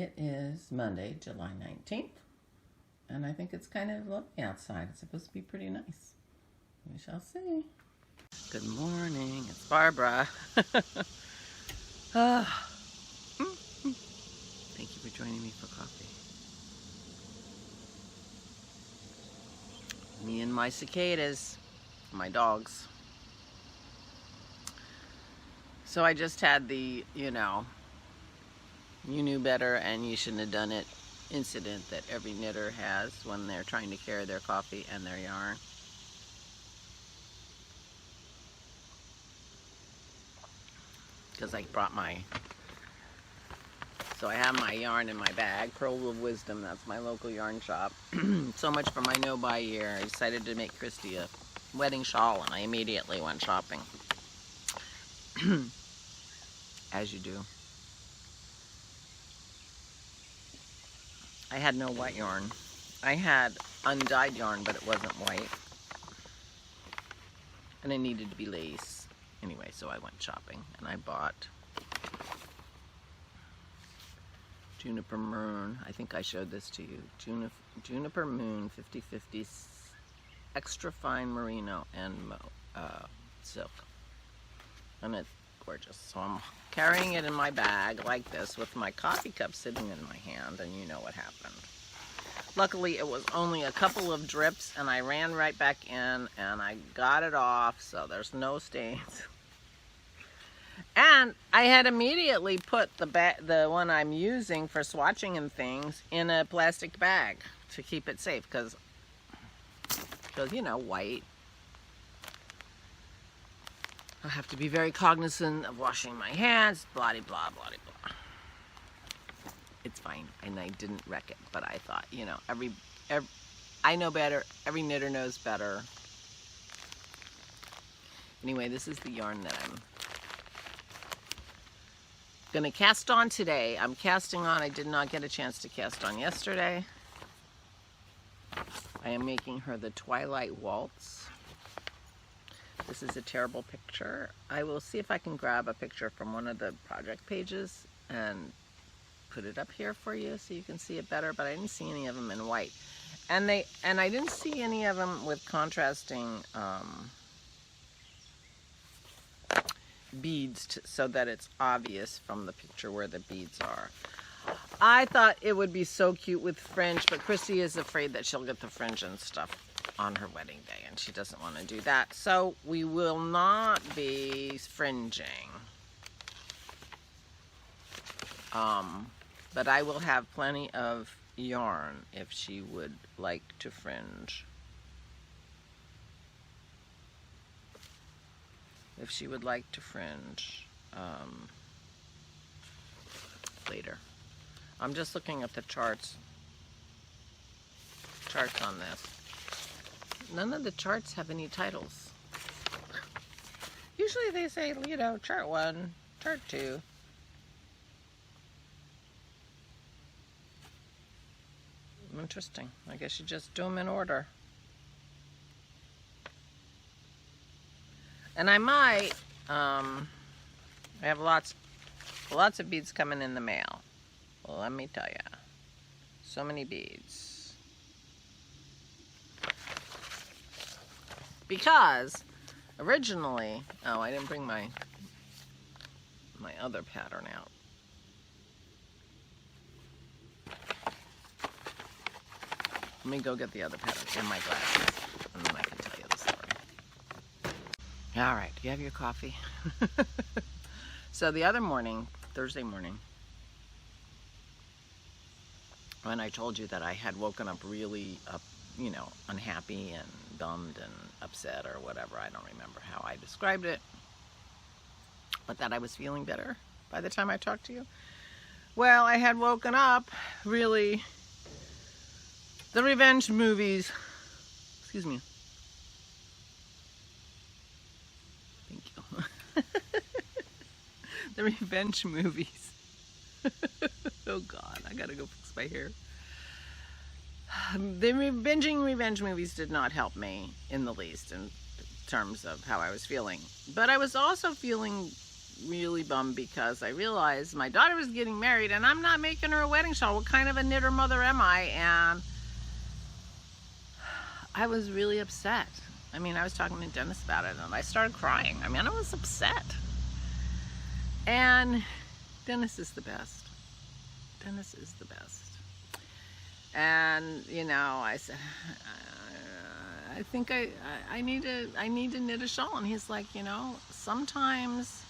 It is Monday, July 19th, and I think it's kind of lovely outside. It's supposed to be pretty nice. We shall see. Good morning. It's Barbara. Thank you for joining me for coffee. Me and my cicadas, my dogs. So I just had the, you knew better and you shouldn't have done it incident that every knitter has when they're trying to carry their coffee and their yarn. Because I brought so I have my yarn in my bag, Pearl of Wisdom, that's my local yarn shop. So much for my no-buy year. I decided to make Christy a wedding shawl and I immediately went shopping. As you do. I had no white yarn. I had undyed yarn, but it wasn't white. And it needed to be lace. Anyway, so I went shopping and I bought Juniper Moon. I think I showed this to you. Juniper Moon 50/50 extra fine merino and silk. And it's gorgeous. So I'm carrying it in my bag like this with my coffee cup sitting in my hand, and you know what happened. Luckily it was only a couple of drips and I ran right back in and I got it off, so there's no stains. And I had immediately put the one I'm using for swatching and things in a plastic bag to keep it safe, because white. I have to be very cognizant of washing my hands, blah, blah, blah, blah, blah. It's fine, and I didn't wreck it, but I thought, I know better, every knitter knows better. Anyway, this is the yarn that I'm gonna cast on today. I'm casting on, I did not get a chance to cast on yesterday. I am making her the Twilight Waltz. This is a terrible picture. I will see if I can grab a picture from one of the project pages and put it up here for you so you can see it better, but I didn't see any of them in white. And I didn't see any of them with contrasting beads so that it's obvious from the picture where the beads are. I thought it would be so cute with fringe, but Chrissy is afraid that she'll get the fringe and stuff on her wedding day, and she doesn't want to do that. So we will not be fringing. But I will have plenty of yarn if she would like to fringe. If she would like to fringe later. I'm just looking at the charts on this. None of the charts have any titles. Usually they say, chart 1, chart 2. Interesting. I guess you just do them in order. And I might, I have lots of beads coming in the mail. Well, let me tell you. So many beads. Because originally, I didn't bring my other pattern out. Let me go get the other pattern and my glasses, and then I can tell you the story. All right, do you have your coffee? So the other morning, Thursday morning, when I told you that I had woken up really unhappy and bummed and upset or whatever, I don't remember how I described it, but that I was feeling better by the time I talked to you. Well, I had woken up really, the revenge movies, excuse me. Thank you. The revenge movies. Oh God, I gotta go fix my hair. The binging revenge movies did not help me in the least in terms of how I was feeling. But I was also feeling really bummed because I realized my daughter was getting married and I'm not making her a wedding shawl. What kind of a knitter mother am I? And I was really upset. I mean, I was talking to Dennis about it and I started crying. I mean, I was upset. And Dennis is the best. Dennis is the best. And, you know, I said, I think I need to knit a shawl. And he's like, you know, sometimes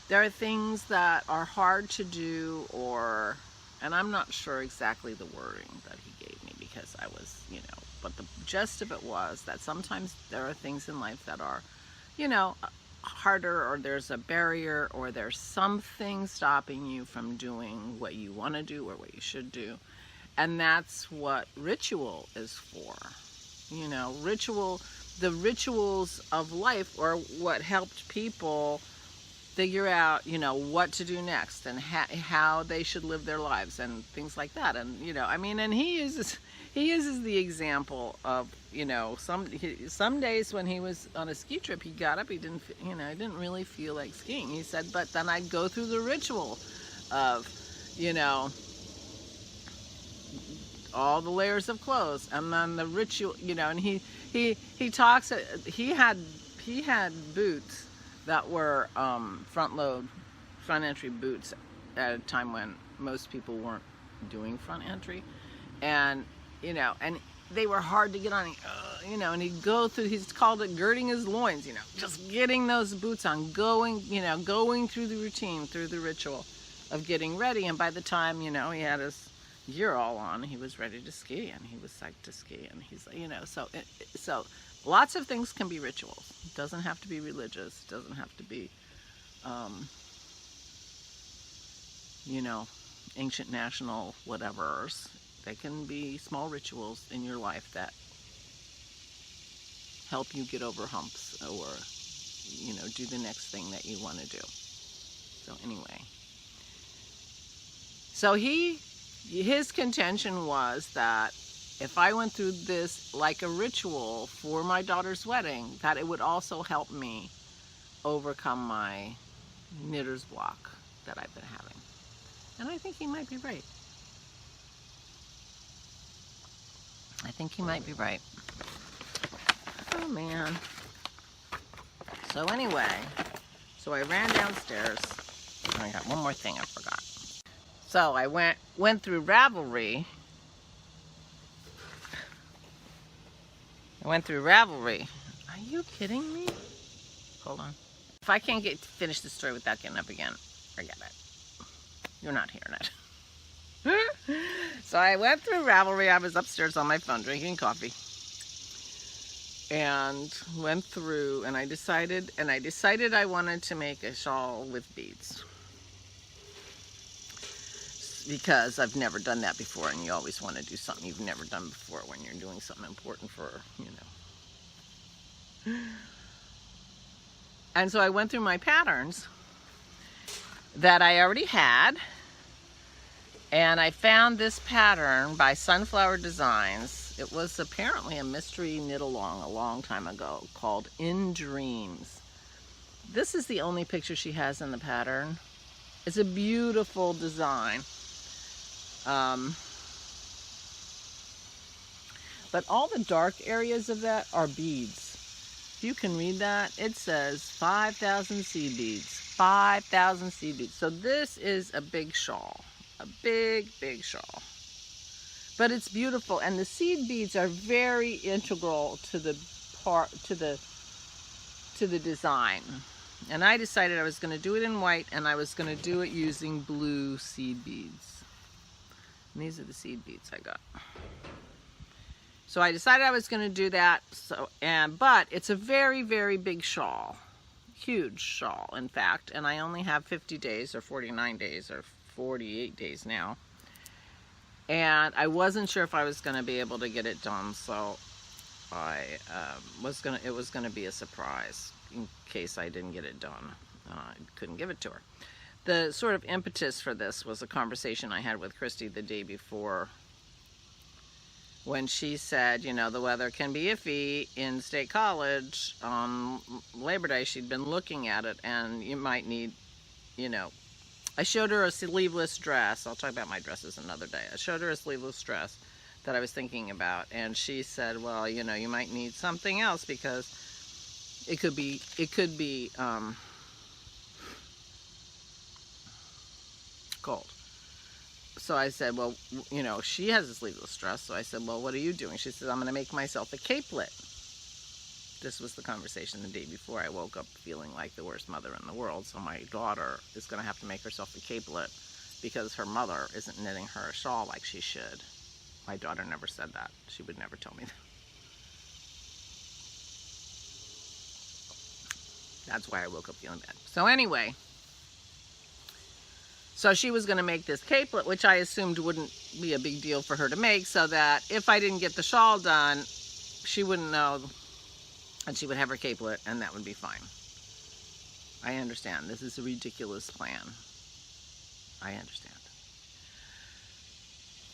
there are things that are hard to do, or, and I'm not sure exactly the wording that he gave me because I was, you know, but the gist of it was that sometimes there are things in life that are, you know, harder, or there's a barrier, or there's something stopping you from doing what you want to do or what you should do. And that's what ritual is for. You know, the rituals of life are what helped people figure out, you know, what to do next and how they should live their lives and things like that. And, you know, I mean, and he uses the example of, you know, some days when he was on a ski trip, he got up, he didn't really feel like skiing. He said, but then I'd go through the ritual of, you know, all the layers of clothes, and then the ritual, you know, and he talks, he had boots that were front entry boots at a time when most people weren't doing front entry, and, you know, and they were hard to get on, you know, and he'd go through, he's called it girding his loins, you know, just getting those boots on, going through the routine, through the ritual of getting ready. And by the time, you know, he had his gear all on, he was ready to ski, and he was psyched to ski. And he's, you know, so lots of things can be rituals. It doesn't have to be religious. It doesn't have to be, you know, ancient national whatevers. They can be small rituals in your life that help you get over humps, or, you know, do the next thing that you want to do. So anyway, so his contention was that if I went through this like a ritual for my daughter's wedding, that it would also help me overcome my knitter's block that I've been having. And I think he might be right. I think he might be right. Oh man. So anyway, so I ran downstairs. I got one more thing I forgot. So I went through Ravelry. Are you kidding me? Hold on. If I can't finish the story without getting up again, forget it. You're not hearing it. So I went through Ravelry. I was upstairs on my phone drinking coffee, and went through, and I decided I wanted to make a shawl with beads, because I've never done that before, and you always want to do something you've never done before when you're doing something important for, you know. And so I went through my patterns that I already had, and I found this pattern by Sunflower Designs. It was apparently a mystery knit-along a long time ago called In Dreams. This is the only picture she has in the pattern. It's a beautiful design. But all the dark areas of that are beads. If you can read that, it says 5,000 seed beads. 5,000 seed beads. So this is a big shawl. A big, big shawl. But it's beautiful, and the seed beads are very integral to the design. And I decided I was going to do it in white, and I was going to do it using blue seed beads. And these are the seed beads I got. So I decided I was going to do that. But it's a very, very big shawl. Huge shawl, in fact. And I only have 50 days or 49 days or 48 days now. And I wasn't sure if I was going to be able to get it done. So it was going to be a surprise in case I didn't get it done. I couldn't give it to her. The sort of impetus for this was a conversation I had with Christy the day before when she said, you know, the weather can be iffy in State College on Labor Day. She'd been looking at it, and you might need, you know, I showed her a sleeveless dress. I'll talk about my dresses another day. I showed her a sleeveless dress that I was thinking about, and she said, well, you know, you might need something else because it could be cold. So I said, well, you know, she has a sleeveless dress. So I said, well, what are you doing? She said, I'm going to make myself a capelet. This was the conversation the day before. I woke up feeling like the worst mother in the world. So my daughter is going to have to make herself a capelet because her mother isn't knitting her a shawl like she should. My daughter never said that. She would never tell me that. That's why I woke up feeling bad. So anyway, so she was going to make this capelet, which I assumed wouldn't be a big deal for her to make, so that if I didn't get the shawl done, she wouldn't know, and she would have her capelet, and that would be fine. I understand. This is a ridiculous plan. I understand.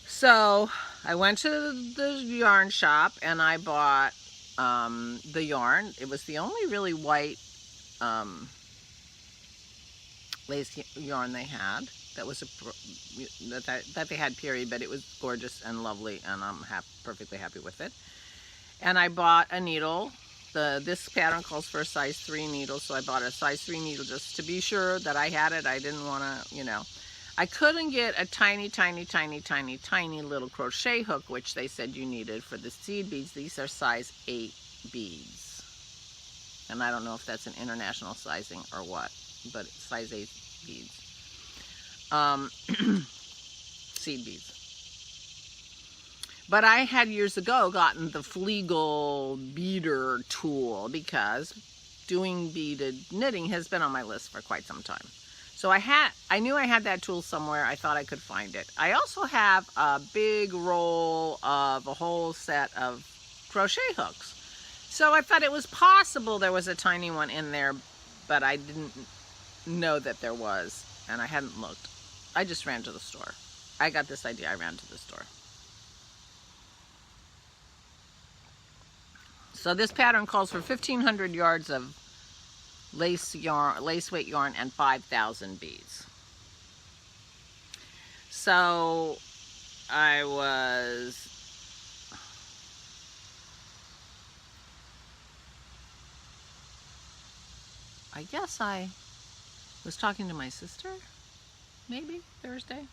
So I went to the yarn shop, and I bought the yarn. It was the only really white lace yarn they had. That was that they had, period, but it was gorgeous and lovely, and I'm perfectly happy with it. And I bought a needle. This pattern calls for a size 3 needle, so I bought a size 3 needle just to be sure that I had it. I didn't want to, you know. I couldn't get a tiny little crochet hook, which they said you needed for the seed beads. These are size 8 beads. And I don't know if that's an international sizing or what, but it's size 8 beads. Seed beads. But I had years ago gotten the Flegel beader tool because doing beaded knitting has been on my list for quite some time. So I knew I had that tool somewhere. I thought I could find it. I also have a big roll of a whole set of crochet hooks. So I thought it was possible there was a tiny one in there, but I didn't know that there was, and I hadn't looked. I just ran to the store. I got this idea, I ran to the store. So this pattern calls for 1,500 yards of lace weight yarn, and 5,000 beads. So I guess I was talking to my sister, maybe Thursday.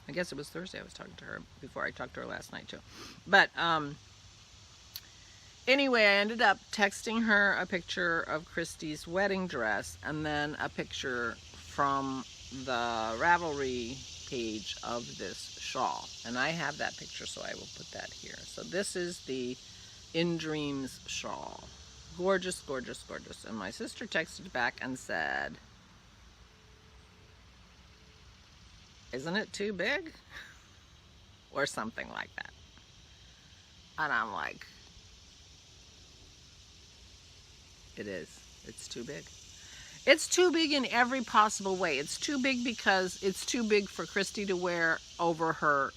I guess it was Thursday I was talking to her before I talked to her last night too. But anyway, I ended up texting her a picture of Christy's wedding dress and then a picture from the Ravelry page of this shawl. And I have that picture, so I will put that here. So this is the In Dreams shawl. Gorgeous, gorgeous, gorgeous. And my sister texted back and said, isn't it too big? Or something like that. And I'm like, it is. It's too big. It's too big in every possible way. It's too big because it's too big for Christy to wear over her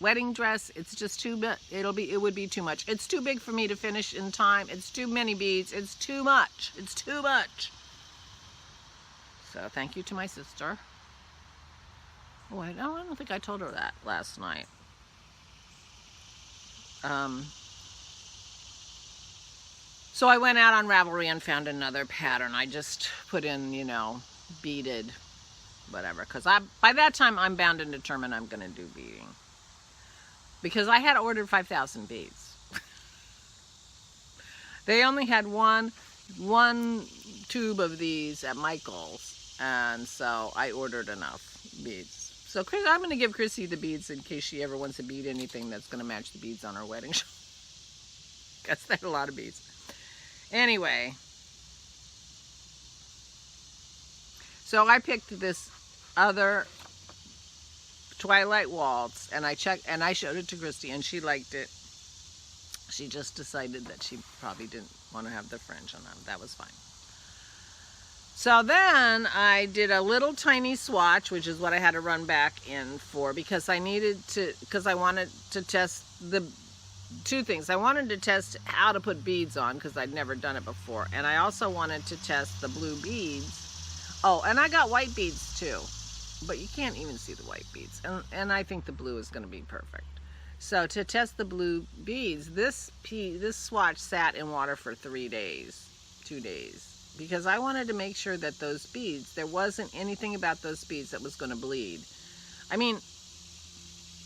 wedding dress. It's just too big. It would be too much. It's too big for me to finish in time. It's too many beads. It's too much. It's too much. So thank you to my sister. Oh, I don't think I told her that last night. So I went out on Ravelry and found another pattern. I just put in, you know, beaded, whatever. Because by that time, I'm bound and determined I'm going to do beading. Because I had ordered 5,000 beads. They only had one tube of these at Michael's. And so I ordered enough beads. So I'm going to give Chrissy the beads in case she ever wants to bead anything that's going to match the beads on her wedding show. Because they had a lot of beads. Anyway, so I picked this other Twilight Waltz, and I showed it to Christy, and she liked it. She just decided that she probably didn't want to have the fringe on them. That was fine. So then I did a little tiny swatch, which is what I had to run back in for, because I wanted to test the two things. I wanted to test how to put beads on, because I'd never done it before. And I also wanted to test the blue beads. Oh, and I got white beads too, but you can't even see the white beads. And I think the blue is going to be perfect. So to test the blue beads, this swatch sat in water for 2 days. Because I wanted to make sure that those beads, there wasn't anything about those beads that was going to bleed. I mean,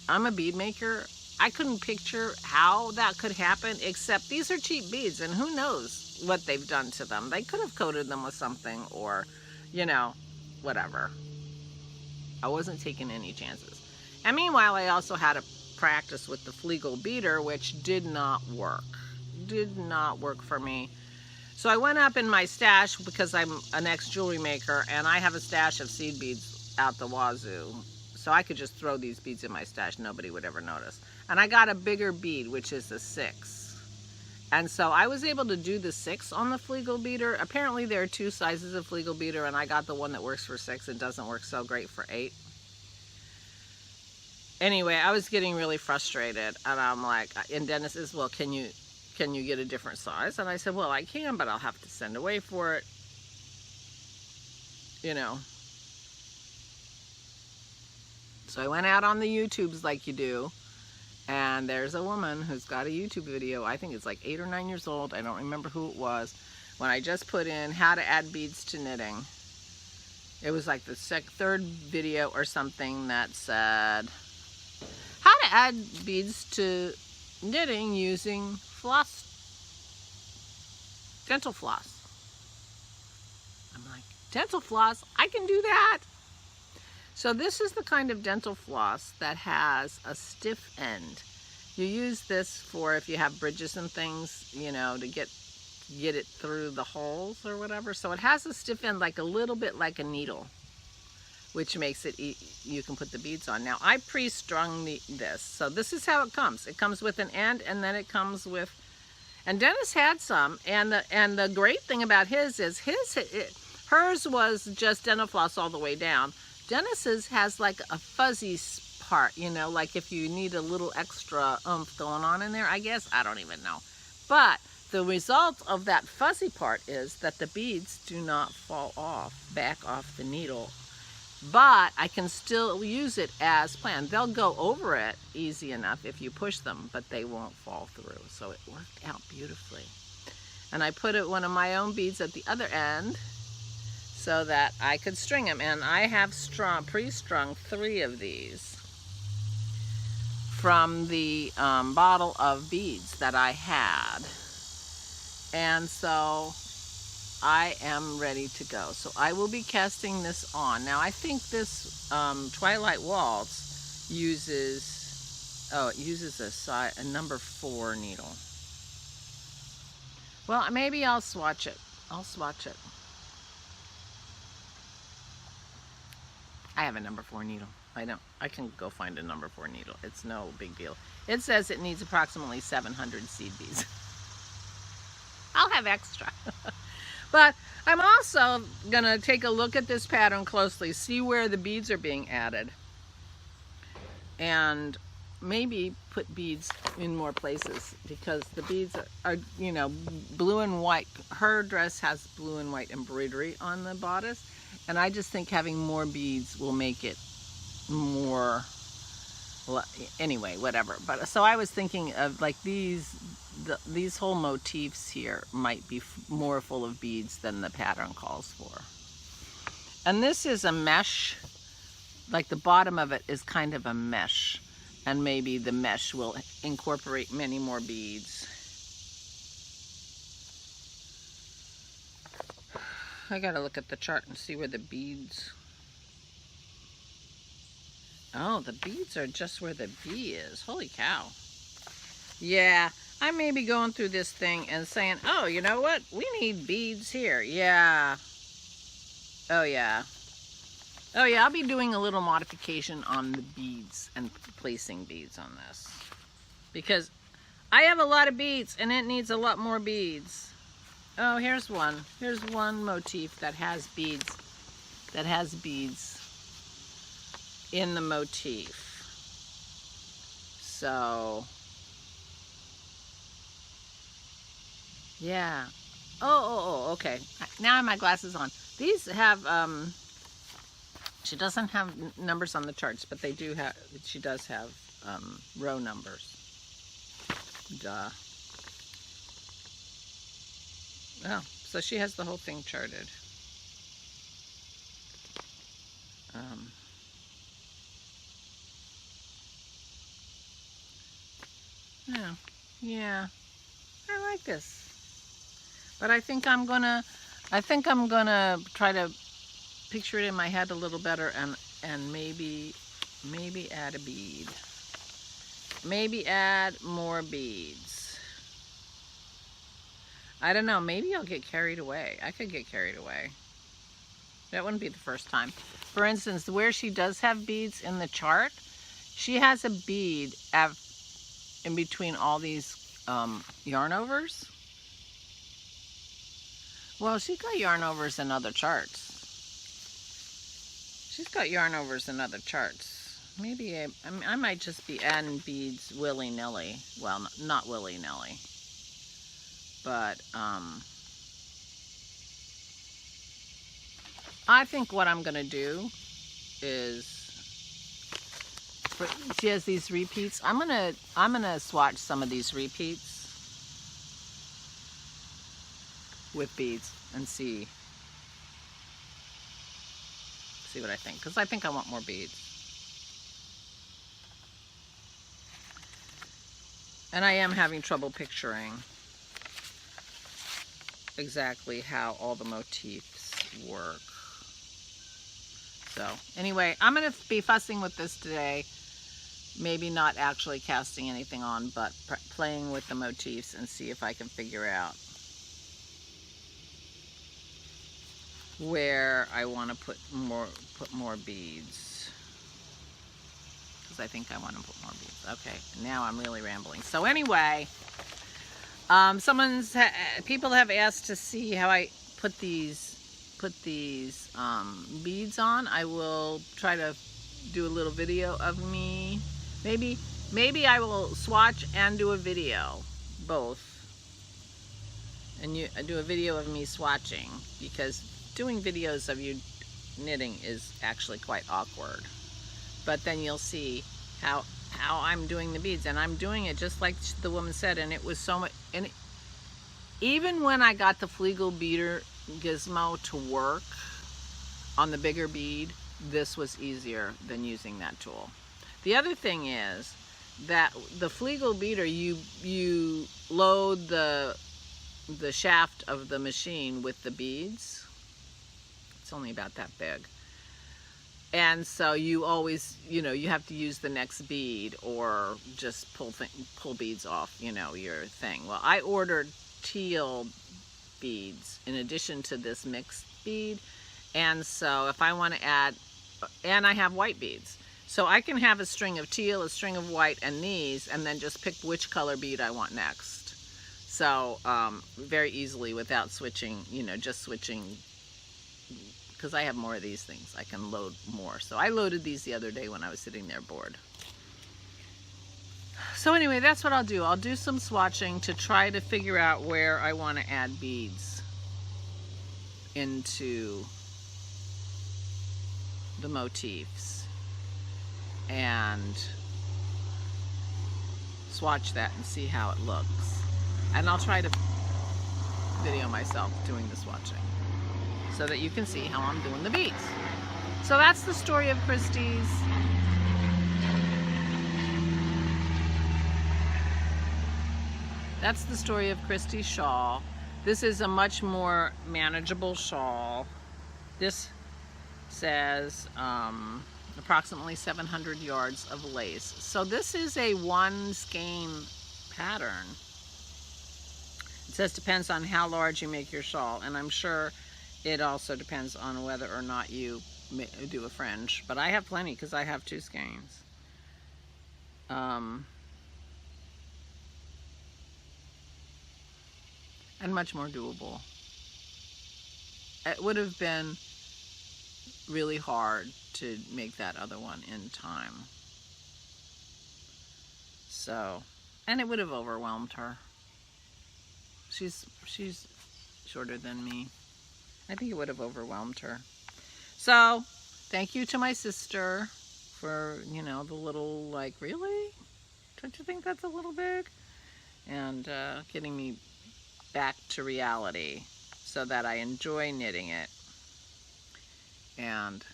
I'm a bead maker. I couldn't picture how that could happen, except these are cheap beads, and who knows what they've done to them. They could have coated them with something, or, you know, whatever. I wasn't taking any chances. And meanwhile, I also had to practice with the Flegel beater, which did not work. Did not work for me. So I went up in my stash, because I'm an ex-jewelry maker, and I have a stash of seed beads out the wazoo. So I could just throw these beads in my stash. Nobody would ever notice. And I got a bigger bead, which is a 6. And so I was able to do the 6 on the Flegel beater. Apparently there are 2 sizes of Flegel beater, and I got the one that works for 6 and doesn't work so great for 8. Anyway, I was getting really frustrated, and I'm like, and Dennis says, well, can you get a different size? And I said, well, I can, but I'll have to send away for it. You know. So I went out on the YouTubes like you do, and there's a woman who's got a YouTube video. I think it's like 8 or 9 years old. I don't remember who it was. When I just put in how to add beads to knitting, it was like the third video or something that said how to add beads to knitting using floss, dental floss. I'm like, dental floss? I can do that. So this is the kind of dental floss that has a stiff end. You use this for if you have bridges and things, you know, to get it through the holes or whatever. So it has a stiff end, like a little bit like a needle, which makes it you can put the beads on. Now I pre-strung this, so this is how it comes. It comes with an end, and then it comes with, and Dennis had some, and the great thing about his is hers was just dental floss all the way down. Dennis's has like a fuzzy part, you know, like if you need a little extra oomph going on in there, I guess. I don't even know. But the result of that fuzzy part is that the beads do not fall back off the needle. But I can still use it as planned. They'll go over it easy enough if you push them, but they won't fall through. So it worked out beautifully. And I put one of my own beads at the other end so that I could string them. And I have pre-strung 3 of these from the bottle of beads that I had. And so I am ready to go. So I will be casting this on. Now I think this Twilight Waltz uses, it uses a number 4 needle. Well, maybe I'll swatch it. I'll swatch it. I have a number 4 needle. I can go find a number 4 needle. It's no big deal. It says it needs approximately 700 seed beads. I'll have extra. But I'm also gonna take a look at this pattern closely, see where the beads are being added, and maybe put beads in more places, because the beads are, you know, blue and white. Her dress has blue and white embroidery on the bodice, and I just think having more beads will make it more, anyway, whatever. But so I was thinking of like these whole motifs here might be more full of beads than the pattern calls for. And this is a mesh, like the bottom of it is kind of a mesh, and maybe the mesh will incorporate many more beads. I gotta look at the chart and see where the beads, oh, the beads are just where the bee is. Holy cow. Yeah, I may be going through this thing and saying, oh, you know what? We need beads here. Yeah. Oh, yeah. Oh, yeah, I'll be doing a little modification on the beads and placing beads on this, because I have a lot of beads and it needs a lot more beads. Oh, here's one. Here's one motif that has beads. That has beads in the motif. So, yeah. Oh, okay. Now I have my glasses on. These have, she doesn't have numbers on the charts, but they do have, she does have row numbers. Duh. Oh, so she has the whole thing charted. Yeah, yeah, I like this, but I think I'm gonna try to picture it in my head a little better, and maybe add a bead, maybe add more beads. I don't know, maybe I'll get carried away. I could get carried away. That wouldn't be the first time. For instance, where she does have beads in the chart, she has a bead in between all these yarn overs. Well, she's got yarn overs in other charts. She's got yarn overs in other charts. Maybe I might just be adding beads willy-nilly. Well, not willy-nilly. But I think what I'm going to do is, she has these repeats. I'm gonna swatch some of these repeats with beads and see what I think, because I think I want more beads. And I am having trouble picturing exactly how all the motifs work. So anyway, I'm gonna be fussing with this today. Maybe not actually casting anything on, but playing with the motifs and see if I can figure out where I want to put more beads, because I think I want to put more beads. Okay, now I'm really rambling. So anyway, people have asked to see how I put these beads on. I will try to do a little video of me. Maybe I will swatch and do a video, both. And do a video of me swatching, because doing videos of you knitting is actually quite awkward. But then you'll see how I'm doing the beads, and I'm doing it just like the woman said, and it was so much. And even when I got the Flegel beater gizmo to work on the bigger bead, this was easier than using that tool. The other thing is that the Flegel beater, you load the shaft of the machine with the beads. It's only about that big. And so you always, you have to use the next bead or just pull beads off, your thing. Well, I ordered teal beads in addition to this mixed bead. And so if I want to add, and I have white beads. So I can have a string of teal, a string of white, and these, and then just pick which color bead I want next. So very easily without switching, just switching, because I have more of these things. I can load more. So I loaded these the other day when I was sitting there bored. So anyway, that's what I'll do. I'll do some swatching to try to figure out where I want to add beads into the motifs, and swatch that and see how it looks. And I'll try to video myself doing the swatching so that you can see how I'm doing the beads. So that's the story of Christie's. That's the story of Christie's shawl. This is a much more manageable shawl. This says approximately 700 yards of lace. So this is a one skein pattern. It says depends on how large you make your shawl, and I'm sure it also depends on whether or not you do a fringe. But I have plenty because I have 2 skeins. and much more doable. It would have been really hard to make that other one in time. So, and it would have overwhelmed her. She's shorter than me. I think it would have overwhelmed her. So, thank you to my sister for, you know, the little, like, really? Don't you think that's a little big? And getting me back to reality so that I enjoy knitting it. And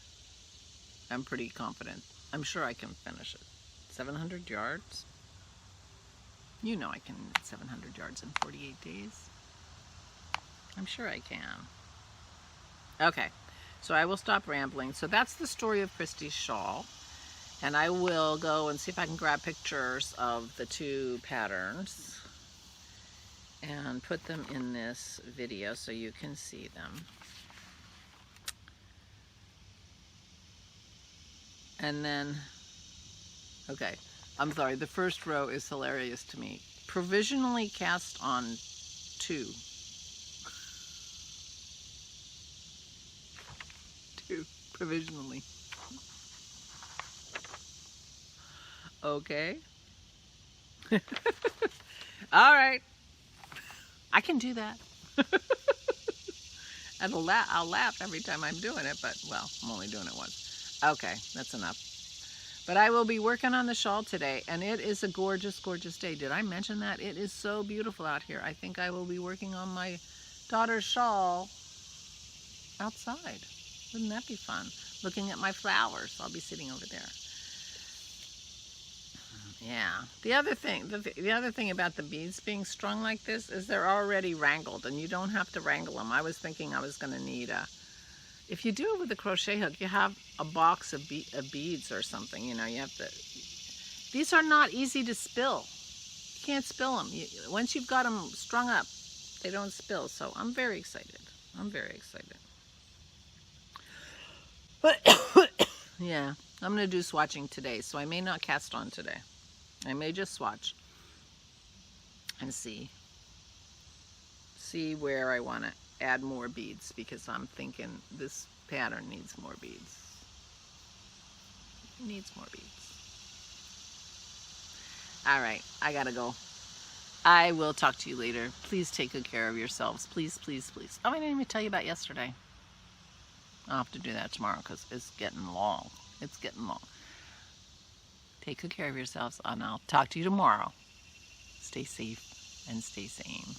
I'm pretty confident. I'm sure I can finish it. 700 yards? You know I can knit 700 yards in 48 days. I'm sure I can. Okay, so I will stop rambling. So that's the story of Christy's shawl. And I will go and see if I can grab pictures of the two patterns and put them in this video so you can see them. And then, okay, I'm sorry, the first row is hilarious to me. Provisionally cast on 2. 2, provisionally. Okay. All right. I can do that. And I'll laugh every time I'm doing it, but, well, I'm only doing it once. Okay, that's enough. But I will be working on the shawl today, and it is a gorgeous, gorgeous day. Did I mention that? It is so beautiful out here. I think I will be working on my daughter's shawl outside. Wouldn't that be fun? Looking at my flowers. I'll be sitting over there. Yeah. The other thing about the beads being strung like this is they're already wrangled, and you don't have to wrangle them. I was thinking I was going to need a... If you do it with a crochet hook, you have a box of beads or something. You know, you have to... These are not easy to spill. You can't spill them. Once you've got them strung up, they don't spill. So I'm very excited. I'm very excited. But yeah, I'm going to do swatching today, so I may not cast on today. I may just swatch and see where I want to add more beads, because I'm thinking this pattern needs more beads. It needs more beads. All right, I gotta go. I will talk to you later. Please take good care of yourselves. Please, please, please. Oh, I didn't even tell you about yesterday. I'll have to do that tomorrow because it's getting long. It's getting long. Take good care of yourselves, and I'll talk to you tomorrow. Stay safe and stay sane.